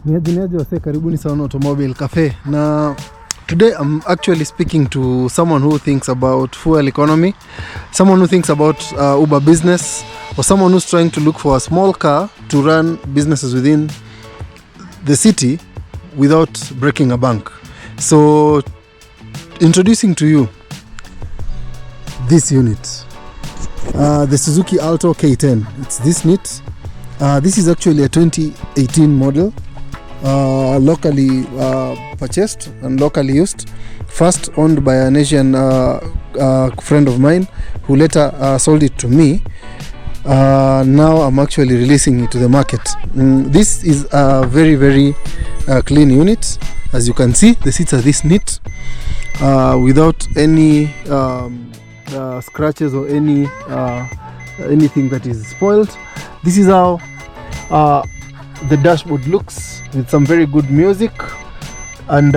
Niaje wase, karibuni sana Automobile Cafe. Na today I'm actually speaking to someone who thinks about fuel economy, someone who thinks about Uber business, or someone who's trying to look for a small car to run businesses within the city without breaking a bank. So introducing to you this unit, the Suzuki Alto K10. It's this neat. This is actually a 2018 model, locally purchased and locally used, first owned by an Asian friend of mine who later sold it to me. Now I'm actually releasing it to the market. This is a very, very clean unit. As you can see, the seats are this neat, without any scratches or anything that is spoiled. This is how the dashboard looks, with some very good music. And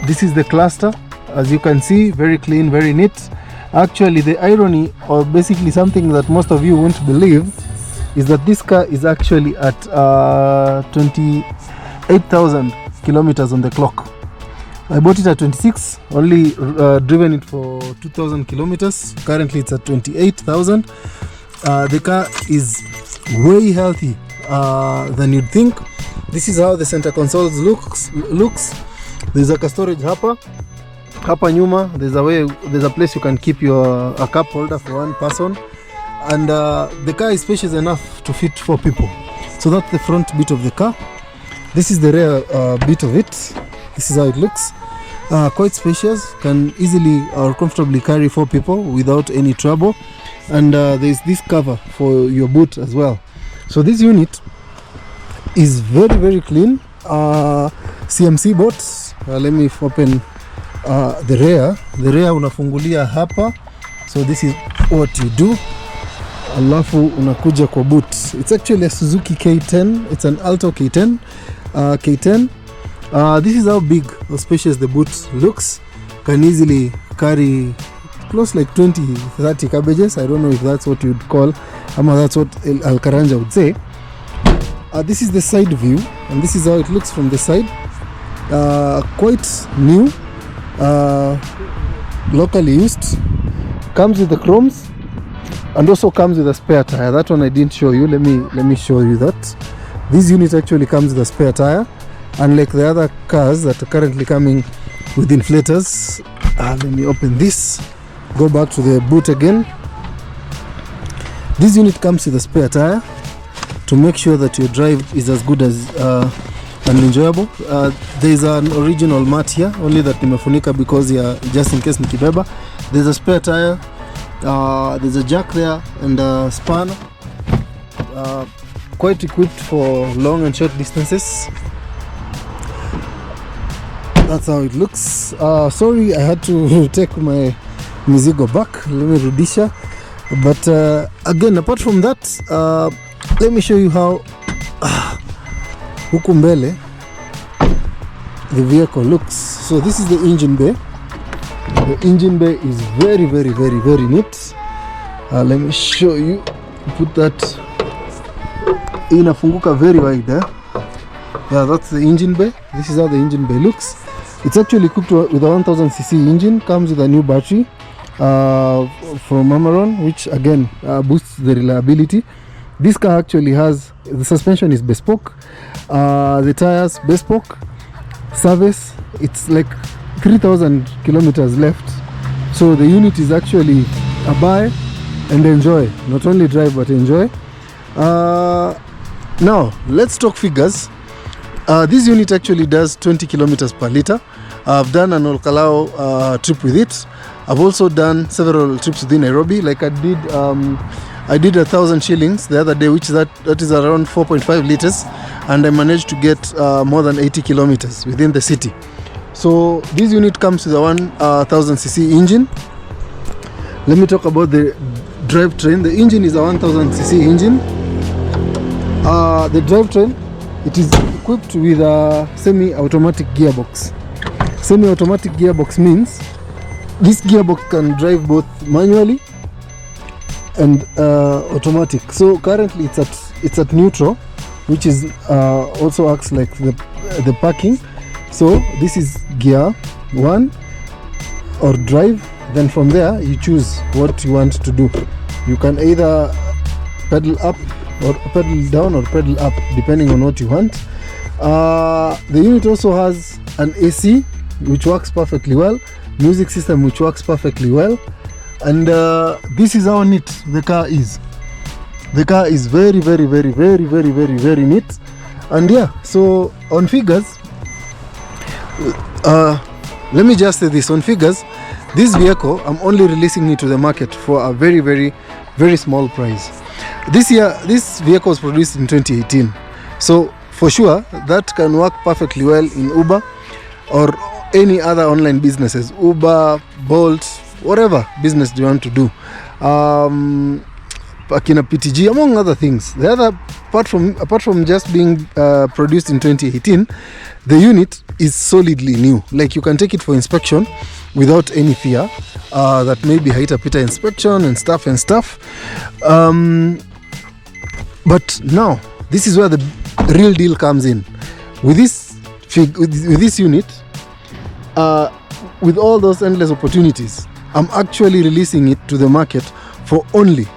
this is the cluster. As you can see, very clean, very neat. Actually, the irony, or basically something that most of you won't believe, is that this car is actually at 28,000 kilometers on the clock. I bought it at 26, only driven it for 2,000 kilometers. Currently it's at 28,000. The car is way healthy than you'd think. This is how the center console looks. There's a storage hapa nyuma. There's a place you can keep a cup holder for one person, and the car is spacious enough to fit 4 people. So that's the front bit of the car. This is the rear bit of it. This is how it looks. Quite spacious, can easily or comfortably carry 4 people without any trouble. And there's this cover for your boot as well. So this unit is very, very clean. CMC boats. Let me open the rear. The rear unafungulia hapa. So this is what you do. Alafu unakuja kwa boot. It's actually a Suzuki K10. It's an Alto K10. K10. This is how big or spacious the boot looks. Can easily carry close like 20-30 cabbages. I don't know if that's what you'd call, that's what Al Karanja would say. This is the side view, and this is how it looks from the side. Quite new, locally used. Comes with the chromes, and also comes with a spare tire. That one I didn't show you. Let me show you that. This unit actually comes with a spare tire, unlike the other cars that are currently coming with inflators. Let me open this. Go back to the boot again. This unit comes with a spare tire to make sure that your drive is as good as and enjoyable. There is an original mat here, only that nimefunika because just in case nikibeba. There's a spare tire. There's a jack there and a spanner. Quite equipped for long and short distances. That's how it looks. Sorry, I had to take my mizigo back. Let me rudisha. But again, apart from that, let me show you how huku mbele the vehicle looks. So this is the engine bay. The engine bay is very, very, very, very neat. Let me show you. Put that. Inafunguka very wide there. Yeah, that's the engine bay. This is how the engine bay looks. It's actually equipped with a 1000cc engine. Comes with a new battery from Amaron, which again boosts the reliability. This car actually has, the suspension is bespoke, the tires bespoke, service, it's like 3,000 kilometers left. So the unit is actually a buy and enjoy, not only drive but enjoy. Now let's talk figures. This unit actually does 20 kilometers per liter. I've done an Olkalao trip with it. I've also done several trips within Nairobi. Like I did 1,000 shillings the other day, which that is around 4.5 liters, and I managed to get more than 80 kilometers within the city. So this unit comes with a 1000cc engine. Let me talk about the drivetrain. The engine is a 1000cc engine. The drivetrain, it is equipped with a semi-automatic gearbox. Semi-automatic gearbox means this gearbox can drive both manually and automatic. So currently it's at neutral. which is also acts like the parking. So this is gear 1 or drive. Then from there you choose what you want to do. You can either pedal up or pedal down or pedal up, depending on what you want. The unit also has an AC which works perfectly well, music system which works perfectly well, and this is how neat the car is. The car is very neat. And yeah, so on figures, let me just say this, on figures, this vehicle, I'm only releasing it to the market for a very small price. This vehicle was produced in 2018, so for sure that can work perfectly well in Uber or any other online businesses, Uber, Bolt, whatever business you want to do, Akina PTG, among other things. The other, apart from just being produced in 2018, the unit is solidly new. Like, you can take it for inspection without any fear that maybe haitapita inspection and stuff. But now this is where the real deal comes in. With this unit, with all those endless opportunities, I'm actually releasing it to the market for only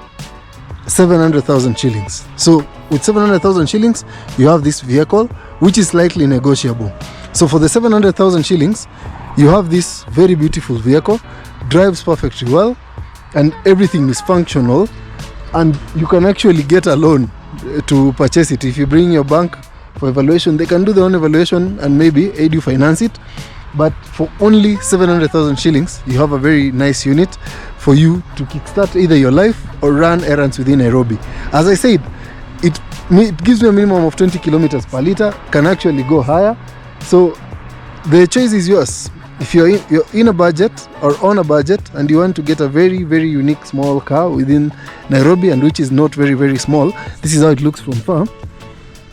700,000 shillings. So with 700,000 shillings, you have this vehicle, which is slightly negotiable. So for the 700,000 shillings, you have this very beautiful vehicle, drives perfectly well, and everything is functional, and you can actually get a loan to purchase it. If you bring your bank for evaluation, they can do their own evaluation and maybe aid you finance it. But for only 700,000 shillings, you have a very nice unit for you to kickstart either your life or run errands within Nairobi. As I said, it gives you a minimum of 20 kilometers per liter, can actually go higher. So the choice is yours. If you're in a budget or on a budget and you want to get a very unique small car within Nairobi, and which is not very small, this is how it looks from far.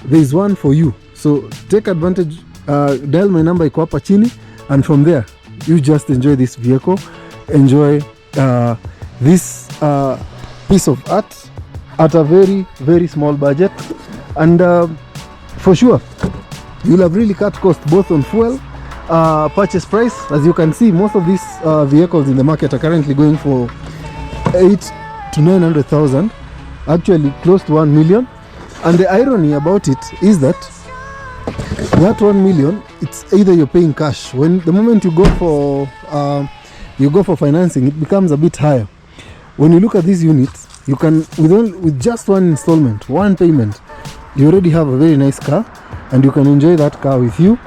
There is one for you. So take advantage, dial my number iko hapa chini, and from there you just enjoy this vehicle, enjoy this piece of art at a very small budget, and for sure you'll have really cut cost both on fuel, purchase price. As you can see, most of these vehicles in the market are currently going for 800,000 to 900,000, actually close to 1 million. And the irony about it is that 1 million, it's either you're paying cash. When the moment you go for financing, it becomes a bit higher. When you look at these units, you can with just one installment, one payment, you already have a very nice car, and you can enjoy that car with you.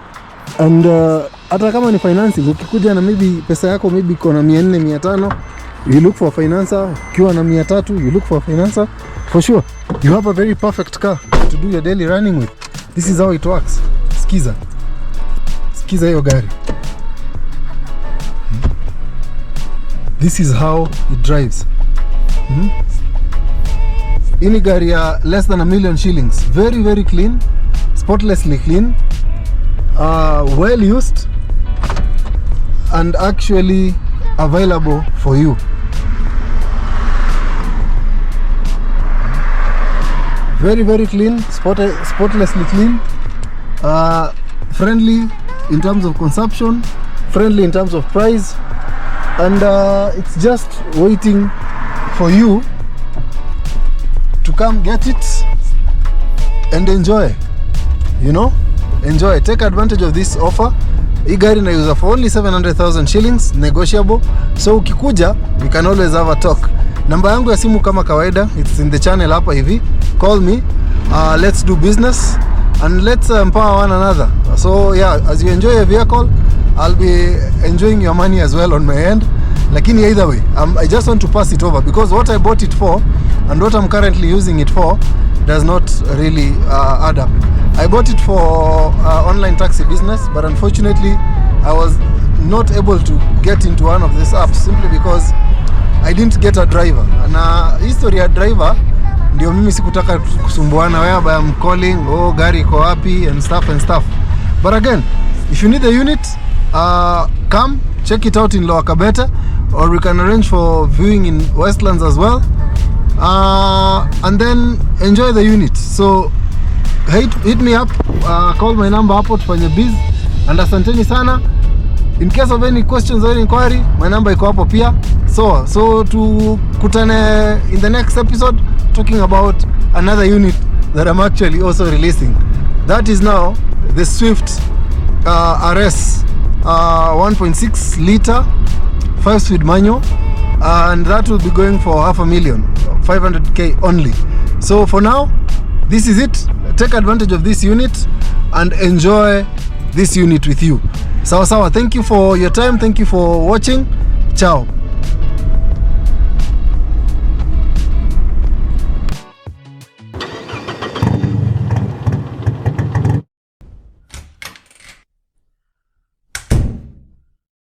And hata kama ni financing, ukikuja na maybe pesa yako maybe iko na 400 500, you look for a financer. Ukiwa na 300, you look for a financer. For sure you have a very perfect car to do your daily running with. This is how it works. Skiza hiyo gari. This is how it drives. Ini gari ya less than 1 million shillings. Very clean, spotlessly clean, well used, and actually available for you. Very clean, spotlessly clean, friendly in terms of consumption, friendly in terms of price, and it's just waiting for you to come get it and enjoy. Enjoy, take advantage of this offer. Hii gari naiuza for only 700,000 shillings, negotiable. So ukikuja, we can always have a talk. Namba yangu ya simu kama kawaida, it's in the channel hapa hivi. Call me, let's do business and let's empower one another. So yeah, as you enjoy a vehicle, I'll be enjoying your money as well on my end. Lakini either way, I just want to pass it over, because what I bought it for and what I'm currently using it for does not really add up. I bought it for online taxi business, but unfortunately I was not able to get into one of these apps simply because I didn't get a driver. Na history ya driver ndio mimi sikutaka kusumbuana, whereby I'm calling, gari iko wapi and stuff. But again, if you need the unit, come check it out in Lower Kabete, or we can arrange for viewing in Westlands as well, and then enjoy the unit. So hit me up, call my number hapo tufanye biz. And asanteni sana. In case of any questions or inquiry, my number iko hapo pia. So tukutane in the next episode talking about another unit that I'm actually also releasing. That is now the Swift RS 1.6 liter 5-speed manual, and that will be going for 500,000, 500k only. So for now, this is it. Take advantage of this unit and enjoy this unit with you. Sawa sawa. Thank you for your time. Thank you for watching. Ciao.